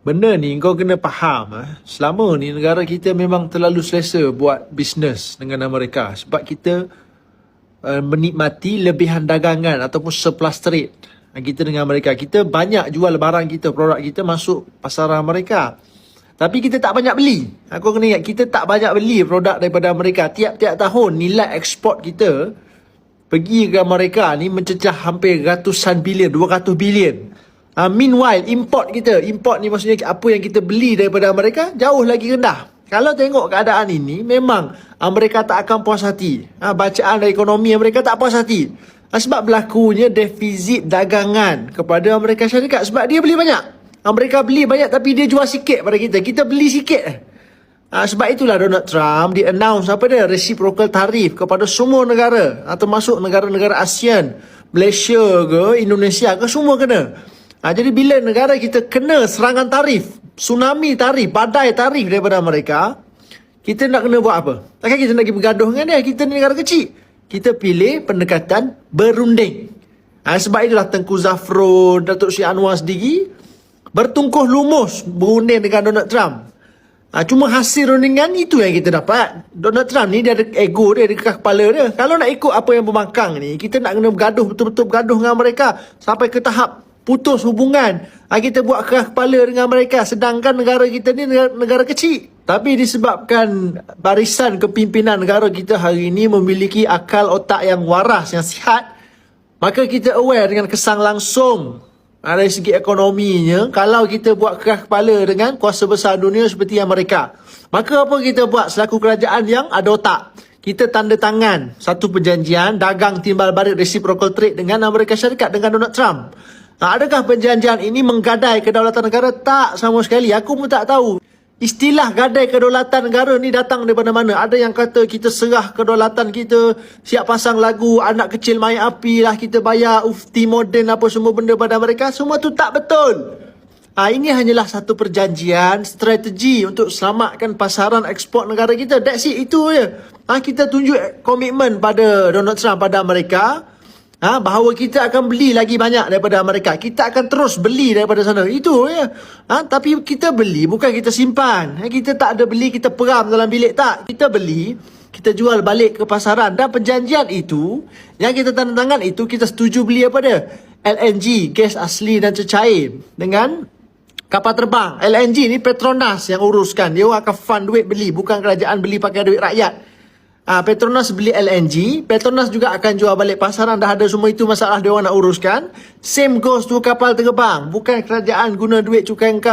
Benda ni kau kena faham. Selama ni negara kita memang terlalu selesa buat bisnes dengan Amerika. Sebab kita menikmati lebihan dagangan ataupun surplus trade kita dengan Amerika. Kita banyak jual barang kita, produk kita masuk pasaran Amerika. Tapi kita tak banyak beli. Aku kena ingat, kita tak banyak beli produk daripada Amerika. Tiap-tiap tahun nilai ekspor kita pergi ke Amerika ni mencecah hampir ratusan bilion, 200 bilion. Meanwhile, import ni maksudnya apa yang kita beli daripada Amerika jauh lagi rendah. Kalau tengok keadaan ini, memang Amerika tak akan puas hati. Bacaan ekonomi Amerika tak puas hati. Sebab berlakunya defisit dagangan kepada Amerika Syarikat. Sebab dia beli banyak. Amerika beli banyak tapi dia jual sikit pada kita. Kita beli sikit. Sebab itulah Donald Trump dia announce reciprocal tarif kepada semua negara. Termasuk negara-negara ASEAN, Malaysia ke, Indonesia ke, semua kena. Jadi bila negara kita kena serangan tarif, tsunami tarif, badai tarif daripada mereka, kita nak kena buat apa? Takkan kita nak pergi bergaduh dengan dia? Kita ni negara kecil. Kita pilih pendekatan berunding. Sebab itulah Tengku Zafrun, Datuk Seri Anwar sendiri bertungkuh lumus berunding dengan Donald Trump. Cuma hasil rundingan itu yang kita dapat. Donald Trump ni dia ada ego dia, ada kekal kepala dia. Kalau nak ikut apa yang bermakang ni, kita nak kena bergaduh, betul-betul bergaduh dengan mereka sampai ke tahap putus hubungan. Kita buat keras kepala dengan mereka. Sedangkan negara kita ni negara kecil. Tapi disebabkan barisan kepimpinan negara kita hari ini memiliki akal otak yang waras, yang sihat, maka kita aware dengan kesan langsung dari segi ekonominya. Kalau kita buat keras kepala dengan kuasa besar dunia seperti Amerika, maka apa kita buat selaku kerajaan yang ada otak? Kita tanda tangan satu perjanjian dagang timbal balik reciprocal trade dengan Amerika Syarikat, dengan Donald Trump. Adakah perjanjian ini menggadai kedaulatan negara? Tak, sama sekali. Aku pun tak tahu. Istilah gadai kedaulatan negara ni datang daripada mana? Ada yang kata kita serah kedaulatan kita, siap pasang lagu, anak kecil main api lah, kita bayar ufti moden apa semua benda pada mereka. Semua tu tak betul. Ini hanyalah satu perjanjian, strategi untuk selamatkan pasaran ekspor negara kita. That's it, itu je. Kita tunjuk komitmen pada Donald Trump, pada Amerika, bahawa kita akan beli lagi banyak daripada Amerika. Kita akan terus beli daripada sana. Itu ya. Tapi kita beli, bukan kita simpan. Kita tak ada beli, kita peram dalam bilik. Tak. Kita beli, kita jual balik ke pasaran. Dan perjanjian itu, yang kita tanda tangan itu, kita setuju beli apa dia? LNG, gas asli dan cecair. Dengan kapal terbang. LNG ni Petronas yang uruskan. Dia akan fund duit beli. Bukan kerajaan beli pakai duit rakyat. Petronas beli LNG, Petronas juga akan jual balik pasaran, dah ada semua itu, masalah dia orang nak uruskan. Same goes to kapal terbang. Bukan kerajaan guna duit cukai engkau,